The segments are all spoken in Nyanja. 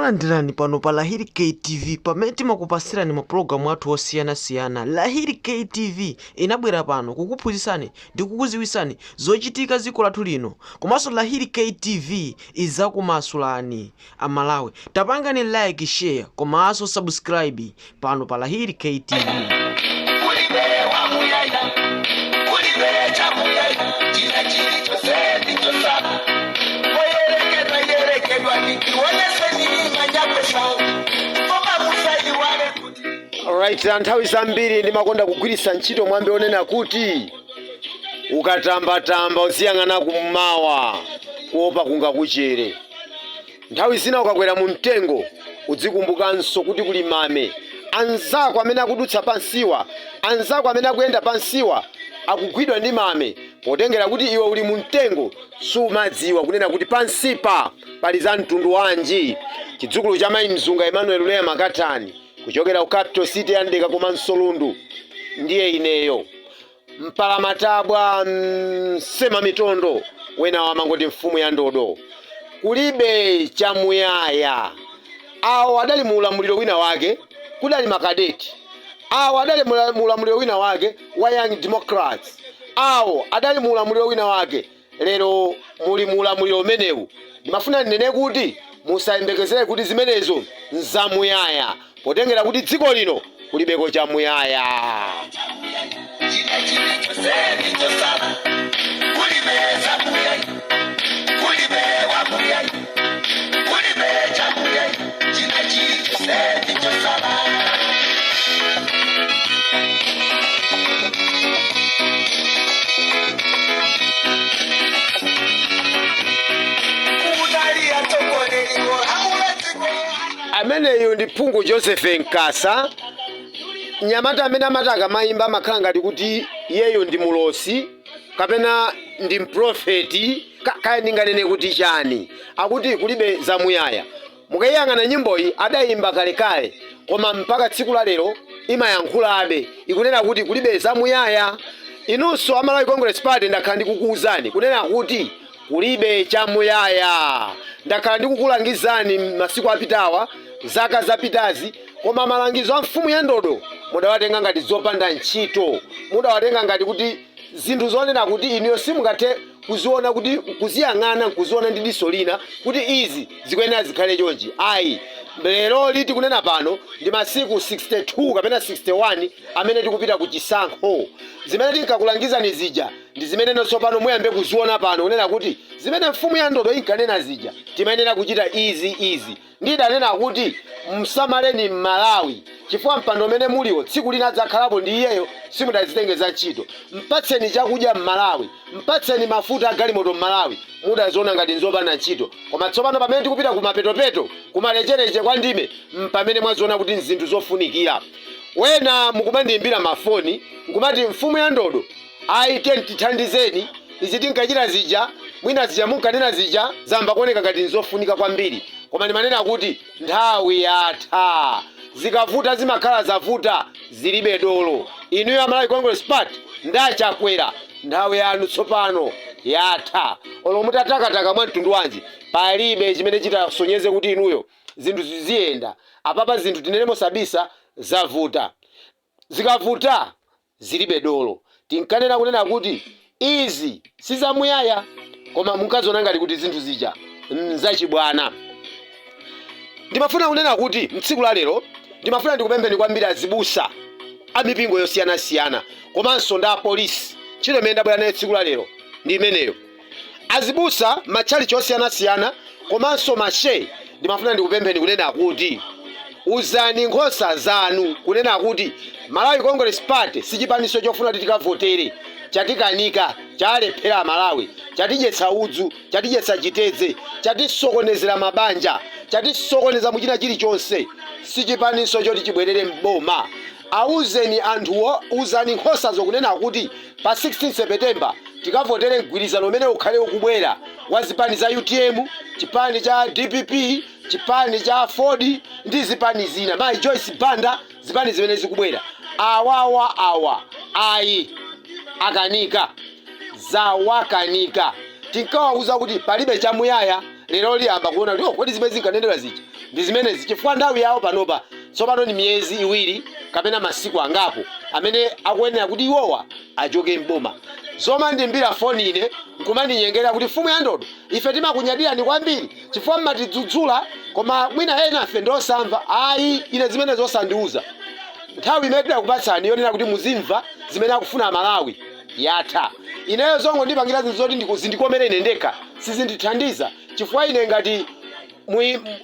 Takulandirani pano pa Lahiri KTV pamene timakupasirani mapulogalamu athu osiyanasiyana. Lahiri KTV inabwera pano kukuphunzitsani ndi kukudziwitsani zochitika dziko lathu lino. Komanso Lahiri KTV izakumasulani amalawi. Tapangani like, share komanso subscribe pano pa Lahiri KTV. Alright, nthawi zambiri ndimakonda kugwiritsa ntchito mwambi onena kuti ukatambatamba uziyang'ana kummawa kuopa kungakuchere. Nthawi zina ukakwera mu mtengo udzikumbukanso kuti kuli mame anzako amene akudutsa pansiwa, anzako amene akuyenda pansiwa akugwidwa ndi mame. Potengera kuti iwe uli mu mtengo sumadziwa kunena kuti pansipa pali za mtundu wanji. Chidzukulu cha mayi Mzunga Emmanuel Leya Makatani kuchokera ku Capital City ya Ndeka komanso Lundu ndiye ineyo. Mpalamatabwa Sema Mitondo wena wamangoti mfumu ya ndodo. Kulibe chamuyaya. Awo adali mu ulamuliro wina wake kudali makadeti. Awo adali mu ulamuliro wina wake wa Young Democrats. Awo adali mu ulamuliro wina wake lero muli mu ulamuliro umenewu. Ndimafuna ndinene kuti musayembekezere kuti zimenezo nzamuyaya. Potengera kuti dziko lino kulibeko chamuyaya. Ameneyo ndi Phungu Joseph Nkasa, nyamata amene amataka mayimba makhala ngati kuti iyeyo ndi mulosi kapena ndi mprofeti kaya ndinganene kuti chani. Akuti kulibe zamuyaya. Mukayang'ana nyimboyi adayimba kalekale koma mpaka tsiku la lero imayankhulabe ikunena kuti kulibe zamuyaya. Inunso Amalawi Congress Party ndakhala ndikukuwuzani kunena kuti kulibe chamuyaya. Ndakhala ndikukulangizani masiku apitawa zaka zapitazi koma malangizo a mfumu ya ndodo mudawatenga ngati zopanda ntchito. Mudawatenga ngati kuti zinthu zonena kuti inuyo simungathe kuziona kuti kuziyang'ana kuziona ndi diso lina kuti izi zikuyenera zikhale chonchi. Ayi, lero liti kunena pano ndi masiku 62 kapena 61 amene tikupita ku chisankho. Zimene tinkakulangizani zija ndi zimene tsopano muyambe kuziona pano kunena kuti zimene mfumu ya ndodo inkanena zija timayenera kuchita izi. Ndidanena kuti msamaleni Malawi chifukwa mpando umene muliwo tsiku lina adzakhalapo ndi iyeyo simudazitengeza ntchito. Mpatseni chakudya m'Malawi, mpatseni mafuta agalimoto m'Malawi, mudaziona ngati nzopanda ntchito. Koma tsopano pamene tikupita kumapetopeto kumalechereche kwa ndime pamene mwaziona kuti nzinthu zofunikira. Wena mukumandiyimbira mafoni nkumati mfumu ya ndodo ayi tithandizeni izi tinkachita zija mwina zija munkanena zija zamba kuoneka ngati nzofunika kwambiri. Koma ndimanena kuti nthawi yatha, zikavuta zimakhala zavuta, zilibe dolo. Inuyo Amalawi Congress Party ndachakwera, nthawi yanu tsopano yatha. Olo mutatakataka mwa mtundu wanji palibe chimene chitasonyeze kuti inuyo zinthu ziziyenda. Apapa zinthu tinenemo sabisa zavuta. Zikavuta zilibe dolo. Tinkanena kunena kuti izi sizamuyaya koma munkaziona ngati kuti zinthu zija nzachibwana. Ndimafuna kunena kuti mtsiku la lero ndimafuna ndikupempheni kwambiri azibusa amipingo yosiyanasiyana komanso nda polisi. Ntchito imene ndabwera nayo tsiku la lero ndi imeneyo. Azibusa matchalichi osiyanasiyana komanso mashe ndimafuna ndikupempheni kunena kuti uzani nkhosa zanu kunena kuti Malawi Congress Party sichipaniso chofuna kuti tikavotere chatikanika chalephera Malawi, chatidyetsa udzu, chatidyetsa chitedze, chatisokonezera mabanja, chatisokoneza muchina chilichonse. Sichipaniso choti chibwerere mboma. Auzeni anthuwo, uzani nkhosa zokunena kuti pa 16 September tikavotere mgwirizano umene ukhale ukubwera wa zipani za UTM, chipani cha DPP, chipani cha Ford ndi zipani zina mayi Joyce Banda, zipani zimene zikubwera. Awa ayi akanika zawakanika. Tinkawauza kuti palibe chamuyaya lero liyamba kuona kuti kodi zimene zinkanenedwa zija ndi zimenezi chifukwa nthawi yawo panopa tsopano ni miyezi iwiri kapena masiku angapo amene akuyenera kuti iwowa achoke mboma. Zoma ndimbira foni ine nkumandinyengera kuti mfumu ya ndodo ife timakunyadirani kwambiri chifukwa mmatidzudzula koma mwina ena afe ndosamva. Ayi, ine zimene zosandiuza nthawi imene tidakupatsani yonena kuti muzimva zimene akufuna Malawi yatha. Ineyo zongo ndipangira zinthu zoti ndikomere ine ndekha sizindithandiza chifukwa ine ngati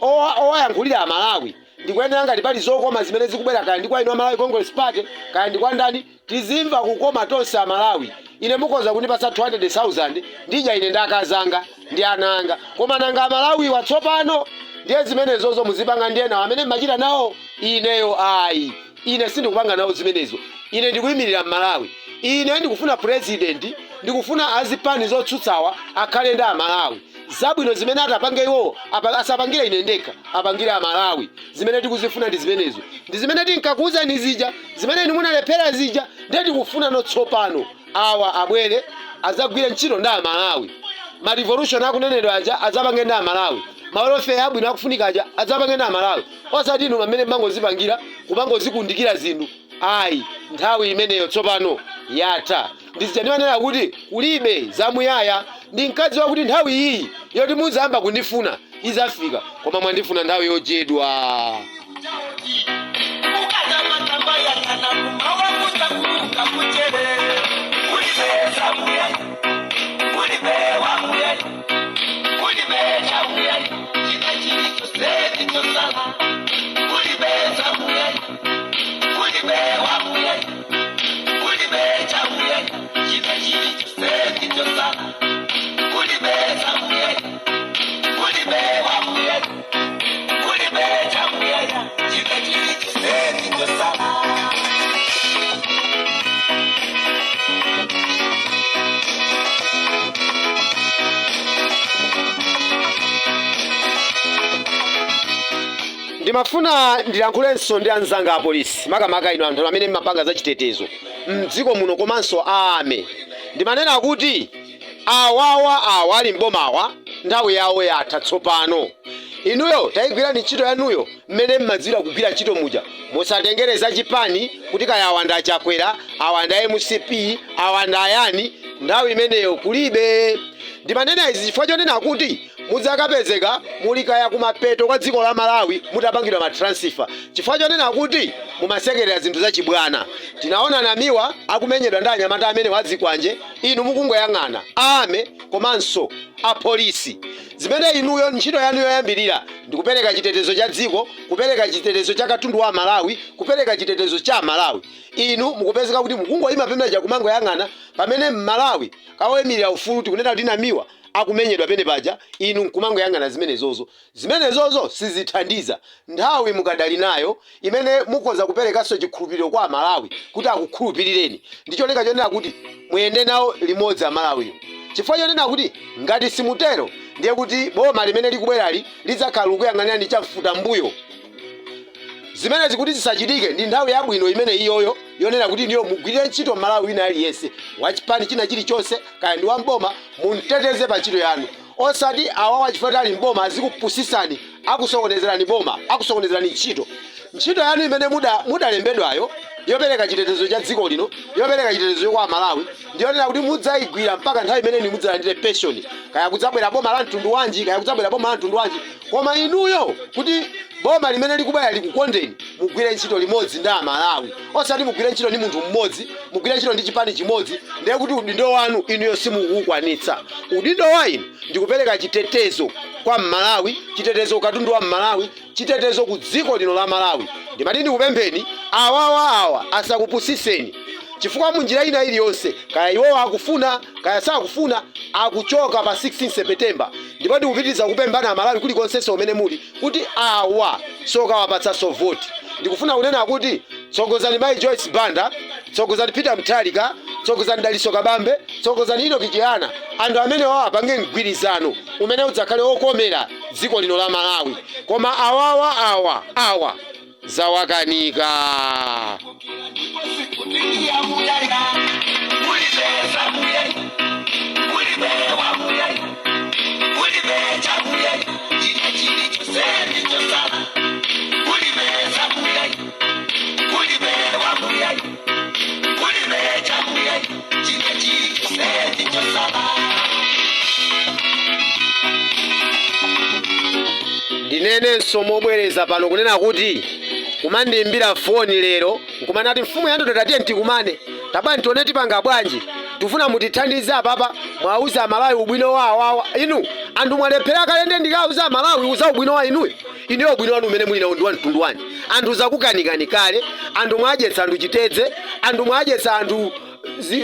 owayankhulira Amalawi ndikuyenera ngati pali zokoma zimene zikubwera kaya ndi kwa inu Amalawi Congress Party kaya ndi kwa ndani tizimva kukoma tonse Amalawi. Ine mukoza kundipasa 200,000 ndija ine ndakazanga ndi ananga koma nanga Amalawi watsopano ndiye zimenezozo muzipanga ndiyena amene mmachita nawo. Ineyo ayi, ine sindikupanga nawo zimenezo. Ine ndikuyimirira Malawi. Ine ndikufuna president, ndikufuna azipani zotsutsawa akhale ndi Amalawi. Zabwino zimene atapange iwo asapangire ine ndekha, apangire Amalawi. Zimene tikuzifuna ndi zimenezo. Ndi zimene tinkakuza ni zija, zimene inu munalephera zija, ndiye tikufuna notsopano. Awa abwere azagwire ntchito ndi Amalawi. Ma revolution akunenedwa aja azapange ndi Amalawi. Mawelfare abwino akufunika aja azapange ndi Amalawi. Osati inu amene mangozipangira kumangozikundikira zinthu. Ayi, nthawi imeneyo tsopano yatha. Ndizichandimanena kuti kulibe zamuyaya. Ndi mkazi wakuti nthawi iyi yoti muzamba kundifuna izafika koma mwandifuna nthawi yochedwa. Ndimafuna ndilankhulenso ndi anzanga a polisi makamaka ino anthu amene mmapanga za chitetezo mdziko muno komanso ame. Ndimanena kuti awawa ali mbomawa nthawi yawo yatha tsopano. Inuyo tayigwirani ntchito yanuyo mmene mmadzira kugwira ntchito muja musatengereza chipani kuti kaya awanda achakwera awanda MCP awanda ayani nthawi imeneyo kulibe. Ndimanena izi chifukwa chonena kuti mudzakapezeka muli kaya kumapeto kwa dziko la Malawi mutapangidwa matransfer chifukwa chonena kuti mumasekerera zinthu zachibwana. Tinaona namiwa akumenyedwa ndi anyamata amene wadzikwanje inu mukungoyang'ana ame komanso a polisi. Zimene inuyo ntchito yanu yoyambirira ndikupereka chitetezo cha dziko, kupereka chitetezo cha katundu wa Malawi, kupereka chitetezo cha Malawi. Inu mukupezeka kuti mukungoyima pemene chakumango yang'ana pamene Malawi kawoyimirira ufulu tikunena kuti namiwa akumenyedwa pene paja inu nkumango yang'ana zimenezozo sizithandiza. Nthawi mukadali nayo imene mukoza kuperekanso chikhulupiriro kwa Malawi kuti akukhulupirireni ndichoneka chonena kuti muyende nawo limodzi a Malawiyo. Chifukwa chonena kuti ngati simutero ndiye kuti boma limene likubwerali lidzakhala likuyang'anira ndi chamfuta mbuyo. Zimene zikuti zisachitike ndi nthawi yabwino imene iyoyo yonena kuti ndiyo mugwirire ntchito Malawi wina aliyense wachipani china chilichonse kaya ndi wamboma munteteze pa ntchito yanu. Osati awawa chifukwa ali mboma azikupusisani akusokonezerani boma akusokonezerani ntchito yanu imene mudalembedwayo yopereka chitetezo cha dziko lino yopereka chitetezo kwa Malawi ndiyonena kuti mudzayigwira mpaka nthawi imene inu mudzalandire pension kaya kudzabwera boma la mtundu wanji kaya kudzabwera boma la mtundu wanji. Koma inuyo kuti boma limene likubwera likukondeni mugwire ntchito limodzi ndi Malawi osati mugwire ntchito ndi munthu mmodzi mugwire ntchito ndi chipani chimodzi ndiye kuti udindo wanu inuyo simukukwanitsa. Udindo wa inu ndikupereka chitetezo kwa Malawi, chitetezo katundu wa Malawi, chitetezo ku dziko lino la Malawi. Ndimati ndikupempheni awawa asakupusiseni chifukwa munjira ina iliyonse kaya iwowa akufuna kaya sakufuna akuchoka pa 16 September. Ndipo ndikupitiriza kupemphana Malawi kulikonse umene muli kuti awa sokawapatsanso voti. Ndikufuna kunena kuti tsogozani Mai Joyce Banda, tsogozani Peter Mutharika, tsogozani Daliso Kabambe, tsogozani Enoch Chihana, anthu amene apange mgwirizano umene udzakhale okomera dziko lino la Malawi. Koma awa zawakanika. ndinenenso mobwereza pano kunena kuti kumandiimbira foni lero nkumanati mfumu yandodo tatiye ntikumane tabani tione tipanga bwanji tufuna mutithandize apapa mwauza amalawi ubwino wawawa inu anthu mwalephera kalende ndikauza amalawi uza ubwino wa inuyo inuyo ubwino wanu umene muli nawo ndi wa mtundu wanji anthu zakukanikani kale anthu mwadyetsa anthu chitedze anthu mwadyetsa anthu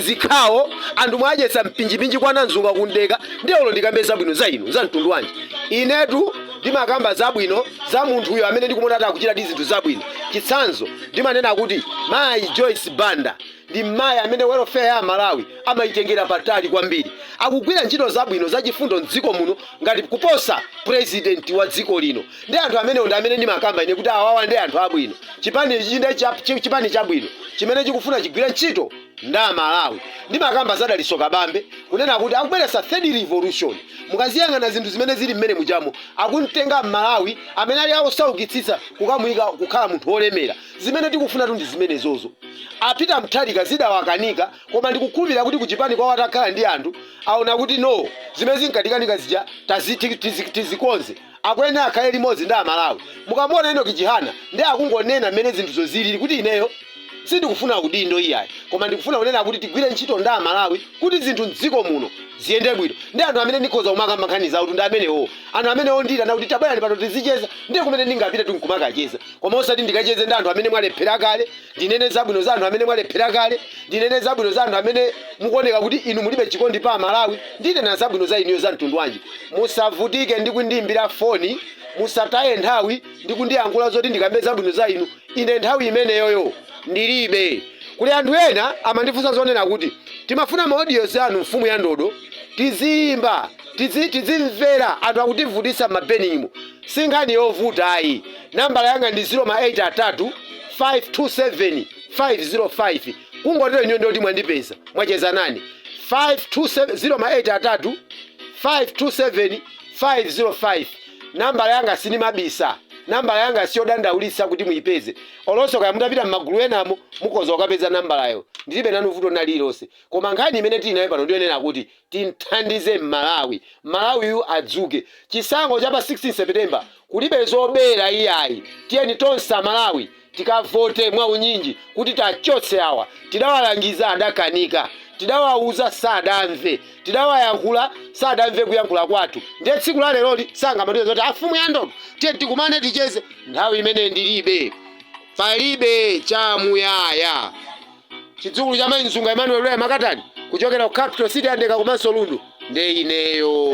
zikhawo anthu mwadyetsa mpinjipinji kwa nanzunga kundeka ndiyolo ndikambe zabwino za inu za mtundu wanji inetu ndimakamba zabwino za munthu uyo amene ndikumona ati akuchita ndi zinthu zabwino chitsanzo ndimanena kuti mayi Joyce Banda ndi mayi amene welfare ya Malawi amayitengera patali kwambiri akugwira ntchito zabwino zachifundo mdziko muno ngati kuposa president wa dziko lino ndi anthu amene ndi amene ndimakamba ine kuti awawa ndi anthu abwino chipani chabwino chimene chikufuna chigwira ntchito nda Malawi ndimakamba zadaliso kabambe kunena kuti akubweretsa third revolution mukaziyang'ana zinthu zimene zili mmene mujamo akuntenga Malawi amene ali akusaukitsitsa kukamuyika kukhala munthu olemera zimene tikufuna ndi zimene zozo apita mthalika zidawakanika koma ndikukhulupirira kuti kuchipani kwa watakhala ndi anthu aona kuti no zimene zinkatikanika zija tizikonze akwene akhale limodzi nda Malawi mukamona ino kichihana ndi akungonena mmene zinthu zozilili kuti ineyo sindikufuna kudindo iyayi koma ndikufuna kunena kuti tigwire ntchito nda Malawi kuti zinthu mdziko muno ziyende bwino ndi anthu amene ndikhoza kumaka makhaniza kuti ndi amenewo anthu amenewo nditana kuti tabwera ndi pato tizicheza ndiye kumene ndingapita tinkumakacheza koma osati ndikacheze ndi anthu amene mwalephera kale ndinene zabwino za anthu amene mwalephera kale ndinene zabwino za anthu amene mukuoneka kuti inu mulibe chikondi pa Malawi ndinena zabwino za inuyo za mtundu wanji musavutike ndi kundiimbira foni musataye nthawi ndi kundiyankhula zoti ndikambe zabwino za inu ine nthawi imeneyoyo ndilibe kuli anthu ena amandifunsa zonena kuti timafuna maaudios anu mfumu ya ndodo tizimba tizimvera anthu akutivutisa mabenimo sinkhani yovuta ayi nambala yanga ndi 0833 527 505 kungotero inyo ndoti mwandipeza mwacheza nani 0833 527 505 nambala yanga sinimabisa nambala yanga siyodandaulitsa kuti muyipeze olonso kaya mutapita m'magulu enamo mukhoza kukapeza nambalayo ndilibe nanu vuto nalilonse koma nkhani imene tili nayo pano ndiyonena kuti tithandize Malawiyu adzuke chisankho cha pa 16 September kulibe zobera iyayi tiyeni tonse Malawi tikavote mwa unyinji kuti tachotse awa tidawalangiza adakanika tidawauza sadamve tidawayankhula sadamve kuyankhula kwathu ndiye tsiku la lero sangamatiwe zoti afumu ya ndodo tiye tikumane ticheze nthawi imene ndilibe palibe chamuyaya chidzukulu cha Mainzunga Emmanuel Lwe Makatani kuchokera ku Capital City andeka komanso Lundu nde ineyo